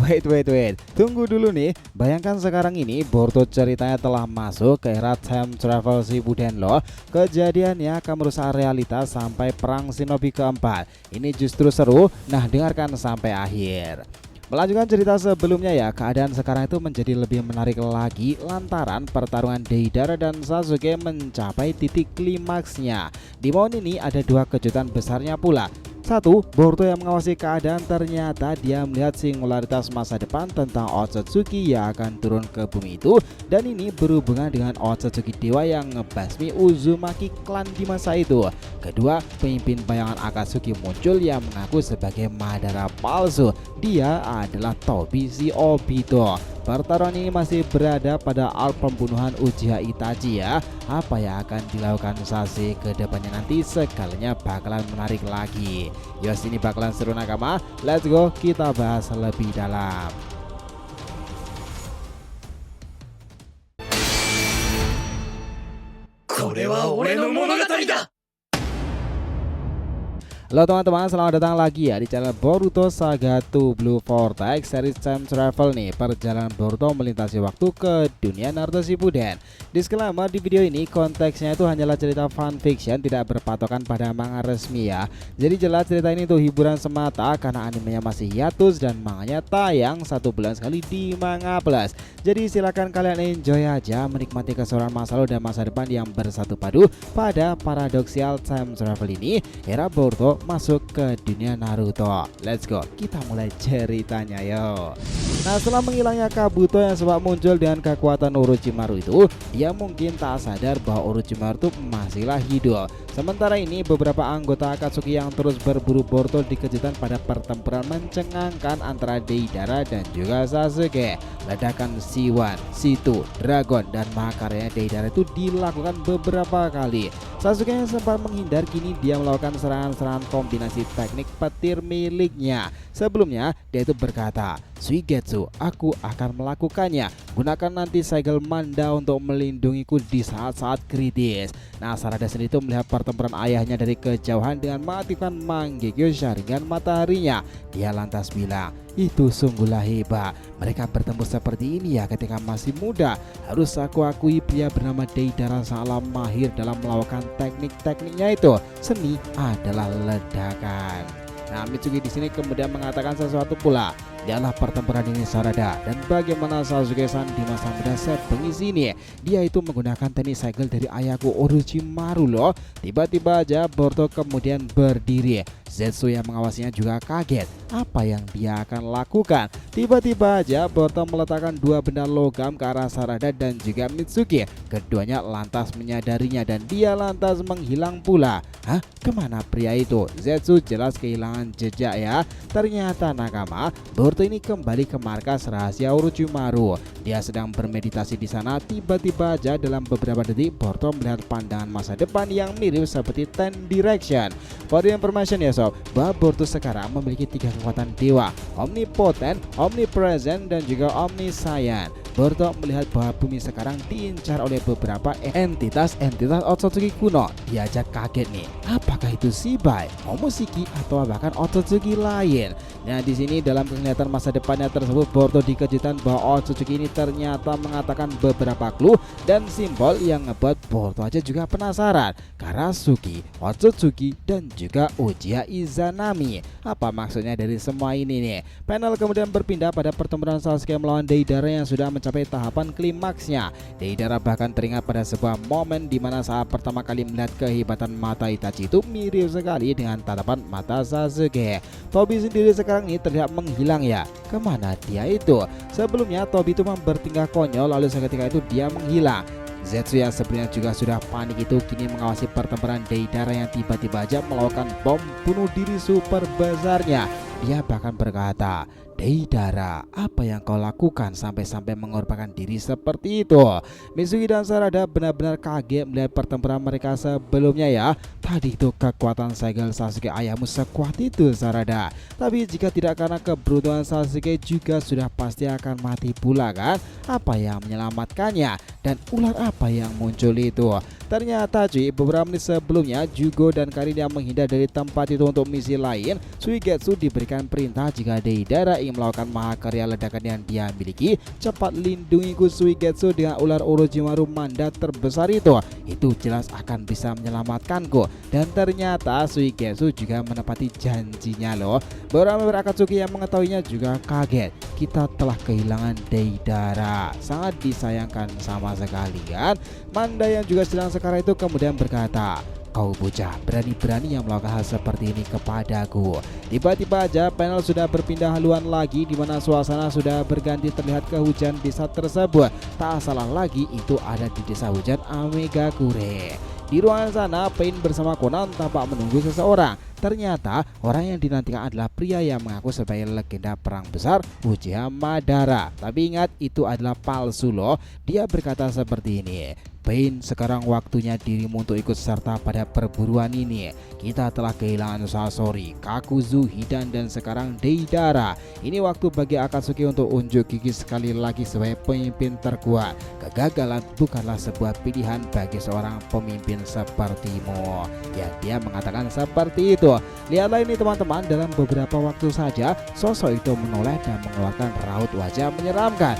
Wait. Tunggu dulu nih. Bayangkan sekarang ini Boruto ceritanya telah masuk ke era time travel Shippuden loh. Kejadiannya akan merusak realitas sampai perang shinobi keempat. Ini justru seru. Nah, dengarkan sampai akhir. Melanjutkan cerita sebelumnya ya, keadaan sekarang itu menjadi lebih menarik lagi lantaran pertarungan Deidara dan Sasuke mencapai titik klimaksnya. Di momen ini ada dua kejutan besarnya pula. Satu, Boruto yang mengawasi keadaan ternyata dia melihat singularitas masa depan tentang Otsutsuki yang akan turun ke bumi itu, dan ini berhubungan dengan Otsutsuki Dewa yang ngebasmi Uzumaki Clan di masa itu. Kedua, pemimpin bayangan Akatsuki muncul yang mengaku sebagai Madara palsu. Dia adalah Tobi si Obito. Pertarungan ini masih berada pada arc pembunuhan Uchiha Itachi ya. Apa yang akan dilakukan Sasuke ke depannya nanti sekalinya bakalan menarik lagi. Yos, ini bakalan seru nakama. Let's go, kita bahas lebih dalam. Halo teman-teman, selamat datang lagi ya di channel Boruto Saga to Blue Vortex series time travel nih. Perjalanan Boruto melintasi waktu ke dunia Naruto Shippuden. Disclaimer, di video ini konteksnya itu hanyalah cerita fanfiction, tidak berpatokan pada manga resmi ya. Jadi jelas cerita ini tuh hiburan semata karena animenya masih hiatus dan manganya tayang 1 bulan sekali di Manga Plus. Jadi silakan kalian enjoy aja menikmati keseruan masa lalu dan masa depan yang bersatu padu pada paradoxical time travel ini. Era Boruto masuk ke dunia Naruto. Let's go, kita mulai ceritanya yo. Nah, setelah menghilangnya Kabuto yang sempat muncul dengan kekuatan Orochimaru itu, dia mungkin tak sadar bahwa Orochimaru itu masihlah hidup. Sementara ini beberapa anggota Akatsuki yang terus berburu Boruto dikejutkan pada pertempuran mencengangkan antara Deidara dan juga Sasuke. Ledakan Shiwan, Shitu, Dragon, dan Mahakaryanya Deidara itu dilakukan beberapa kali. Sasuke yang sempat menghindar kini dia melakukan serangan-serangan kombinasi teknik petir miliknya. Sebelumnya dia itu berkata, "Suigetsu, aku akan melakukannya. Gunakan nanti segel Manda untuk melindungiku di saat-saat kritis." Nah, Sarada sendiri itu melihat pertempuran ayahnya dari kejauhan dengan mengaktifkan Mangekyo Sharingan mataharinya. Dia lantas bilang, "Itu sungguhlah hebat. Mereka bertemu seperti ini ya ketika masih muda. Harus aku akui pria bernama Deidara sangatlah mahir dalam melakukan teknik-tekniknya itu. Seni adalah ledakan." Nah, Mitsuki di sini kemudian mengatakan sesuatu pula. Dialah pertempuran ini Sarada, dan bagaimana Sasuke-san di masa muda sebengis ini. Dia itu menggunakan teknik segel dari ayahku Orochimaru loh. Tiba-tiba aja Boruto kemudian berdiri. Zetsu yang mengawasinya juga kaget. Apa yang dia akan lakukan? Tiba-tiba aja Boruto meletakkan dua benda logam ke arah Sarada dan juga Mitsuki. Keduanya lantas menyadarinya dan dia lantas menghilang pula. Hah? Kemana pria itu? Zetsu jelas kehilangan jejak ya. Ternyata nakama, Boruto ini kembali ke markas rahasia Orochimaru. Dia sedang bermeditasi di sana. Tiba-tiba aja dalam beberapa detik Boruto melihat pandangan masa depan yang mirip seperti Ten Direction. For the information ya sob, bahwa Boruto sekarang memiliki 3 kekuatan dewa: Omnipotent, Omnipresent, dan juga Omniscient. Boruto melihat bahwa bumi sekarang diincar oleh beberapa entitas Otsutsuki kuno. Dia aja kaget nih, apakah itu Shibai, Momoshiki, atau bahkan Otsutsuki lain. Nah, di sini dalam penglihatan masa depannya tersebut, Boruto dikejutkan bahwa Otsutsuki ini ternyata mengatakan beberapa clue dan simbol yang ngebuat Boruto aja juga penasaran. Karasuki, Otsutsuki, dan juga Uchiha Izanami. Apa maksudnya dari semua ini nih? Panel kemudian berpindah pada pertempuran Sasuke melawan Deidara yang sudah mencapai tahapan klimaksnya. Deidara bahkan teringat pada sebuah momen di mana saat pertama kali melihat kehebatan mata Itachi itu mirip sekali dengan tatapan mata Sasuke. Tobi sendiri sekarang ini terlihat menghilang ya. Kemana dia itu? Sebelumnya Tobi itu bertingkah konyol, lalu seketika itu dia menghilang. Zetsu yang sebelumnya juga sudah panik itu kini mengawasi pertempuran Deidara yang tiba-tiba aja melakukan bom bunuh diri super besarnya. Dia bahkan berkata, "Deidara, apa yang kau lakukan sampai-sampai mengorbankan diri seperti itu?" Mitsuki dan Sarada benar-benar kaget melihat pertempuran mereka sebelumnya ya. Tadi itu kekuatan segel Sasuke ayahmu sekuat itu Sarada. Tapi jika tidak karena keberuntungan Sasuke juga sudah pasti akan mati pula kan? Apa yang menyelamatkannya? Dan ular apa yang muncul itu? Ternyata cuy, beberapa menit sebelumnya Jugo dan Karin yang menghindar dari tempat itu untuk misi lain. Suigetsu diberikan perintah jika Deidara ingin melakukan mahakarya ledakan yang dia miliki, cepat lindungiku Suigetsu dengan ular Orochimaru mandat terbesar itu jelas akan bisa menyelamatkanku. Dan ternyata Suigetsu juga menepati janjinya loh. Beberapa member Akatsuki yang mengetahuinya juga kaget, kita telah kehilangan Deidara. Sangat disayangkan sama sekali kan. Manda yang juga sedang sekarang itu kemudian berkata, kau bocah berani-berani yang melakukan hal seperti ini kepadaku. Tiba-tiba aja panel sudah berpindah haluan lagi, di mana suasana sudah berganti terlihat ke hujan desa tersebut. Tak salah lagi itu ada di desa hujan Amegakure. Di ruangan sana, Pain bersama Conan tampak menunggu seseorang. Ternyata orang yang dinantikan adalah pria yang mengaku sebagai legenda perang besar Uchiha Madara. Tapi ingat, itu adalah palsu loh. Dia berkata seperti ini, Pain, sekarang waktunya dirimu untuk ikut serta pada perburuan ini. Kita telah kehilangan Sasori, Kakuzu, Hidan, dan sekarang Deidara. Ini waktu bagi Akatsuki untuk unjuk gigi sekali lagi sebagai pemimpin terkuat. Kegagalan bukanlah sebuah pilihan bagi seorang pemimpin sepertimu. Ya, dia mengatakan seperti itu. Lihatlah ini teman-teman, dalam beberapa waktu saja sosok itu menoleh dan mengeluarkan raut wajah menyeramkan.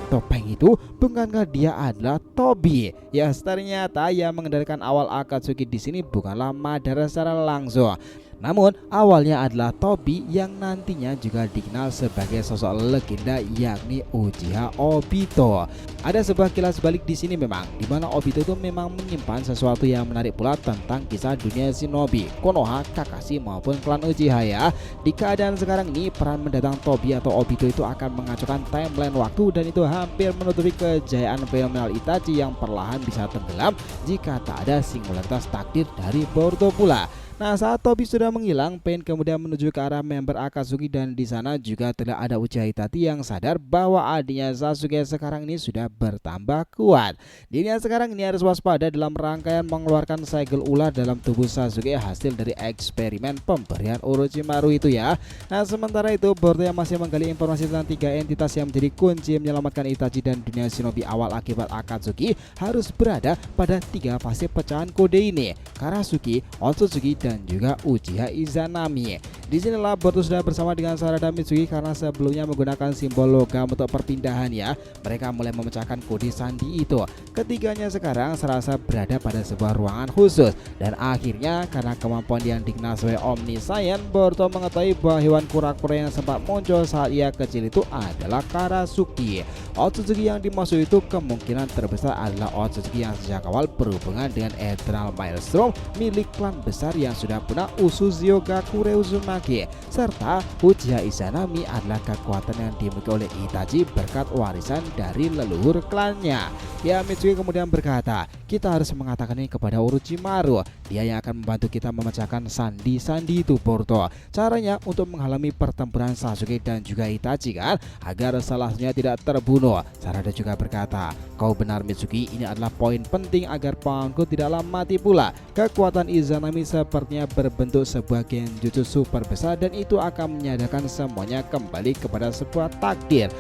Topeng itu bukankah dia adalah Tobi? Ya, ternyata yang mengendalikan awal Akatsuki di sini bukanlah Madara secara langsung. Namun awalnya adalah Tobi yang nantinya juga dikenal sebagai sosok legenda, yakni Uchiha Obito. Ada sebuah kilas balik di sini memang, di mana Obito itu memang menyimpan sesuatu yang menarik pula tentang kisah dunia shinobi, Konoha, Kakashi maupun klan Uchiha ya. Di keadaan sekarang ini, peran mendatang Tobi atau Obito itu akan mengacaukan timeline waktu, dan itu hampir menutupi kejayaan fenomenal Itachi yang perlahan bisa tenggelam jika tak ada singularitas takdir dari Boruto pula. Nah, saat Tobi sudah menghilang, Pain kemudian menuju ke arah member Akatsuki, dan di sana juga tidak ada Uchiha Itachi yang sadar bahwa adiknya Sasuke sekarang ini sudah bertambah kuat. Dirinya sekarang ini harus waspada dalam rangkaian mengeluarkan segel ular dalam tubuh Sasuke hasil dari eksperimen pemberian Orochimaru itu ya. Nah, sementara itu Boruto yang masih menggali informasi tentang 3 entitas yang menjadi kunci menyelamatkan Itachi dan dunia shinobi awal akibat Akatsuki harus berada pada 3 fase pecahan kode ini: Karasuki, Otsutsuki, dan juga Uchiha Izanami. Disinilah Boruto sudah bersama dengan Sarada Mitsuki karena sebelumnya menggunakan simbol logam untuk perpindahan ya. Mereka mulai memecahkan kode sandi itu. Ketiganya sekarang serasa berada pada sebuah ruangan khusus, dan akhirnya karena kemampuan yang dikenal sebagai Omniscient, Boruto mengetahui bahwa hewan kura-kura yang sempat muncul saat ia kecil itu adalah Karasuki. Otsutsuki yang dimaksud itu kemungkinan terbesar adalah Otsutsuki yang sejak awal berhubungan dengan Eternal Maelstrom milik klan besar yang sudah punah, Usushio Gakure Uzumaki. Serta Uchiha Izanami adalah kekuatan yang dimiliki oleh Itachi berkat warisan dari leluhur klannya. Ya, Mitsuki kemudian berkata, kita harus mengatakan ini kepada Orochimaru. Dia yang akan membantu kita memecahkan sandi-sandi itu, Boruto. Caranya untuk menghalangi pertempuran Sasuke dan juga Itachi kan, agar salah satunya tidak terbunuh. Sarada juga berkata, kau benar Mitsuki, ini adalah poin penting agar pamanku tidaklah mati pula. Kekuatan Izanami sepertinya berbentuk sebuah genjutsu super besar, dan itu akan menyadarkan semuanya kembali kepada sebuah takdir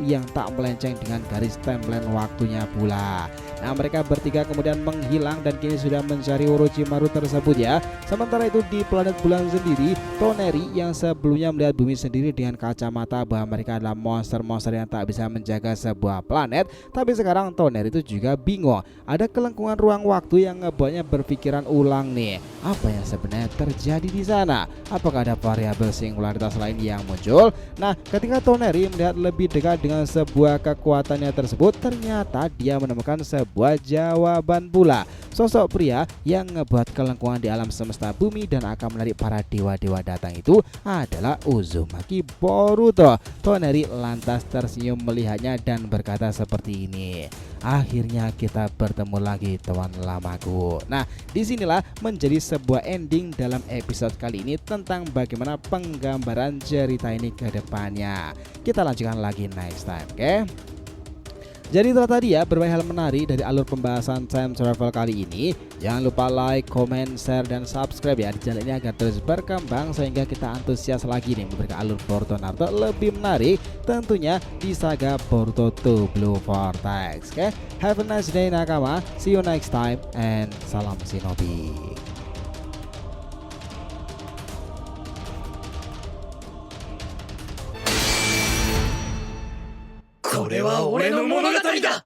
yang tak melenceng dengan garis timeline waktunya pula. Nah, mereka bertiga kemudian menghilang dan kini sudah mencari Orochimaru tersebut ya. Sementara itu di planet bulan sendiri, Toneri yang sebelumnya melihat bumi sendiri dengan kacamata bahwa mereka adalah monster-monster yang tak bisa menjaga sebuah planet, tapi sekarang Toneri itu juga bingung. Ada kelengkungan ruang waktu yang ngebuatnya berpikiran ulang nih. Apa yang sebenarnya terjadi di sana? Apakah ada variabel singularitas lain yang muncul? Nah, ketika Toneri melihat lebih dekat dengan sebuah kekuatannya tersebut, ternyata dia menemukan sebuah jawaban pula. Sosok pria yang ngebuat kelengkungan di alam semesta bumi dan akan menarik para dewa-dewa datang itu adalah Uzumaki Boruto. Toneri lantas tersenyum melihatnya dan berkata seperti ini, akhirnya kita bertemu lagi teman lamaku. Nah, disinilah menjadi sebuah ending dalam episode kali ini tentang bagaimana penggambaran cerita ini ke depannya. Kita lanjutkan lagi next time, oke? Jadi itu tadi ya berbagai hal menarik dari alur pembahasan time travel kali ini. Jangan lupa like, comment, share, dan subscribe ya di channel ini agar terus berkembang sehingga kita antusias lagi nih memberikan alur Boruto Naruto lebih menarik tentunya di saga Boruto 2 Blue Vortex. Oke, have a nice day nakama. See you next time and salam shinobi. これは俺の物語だ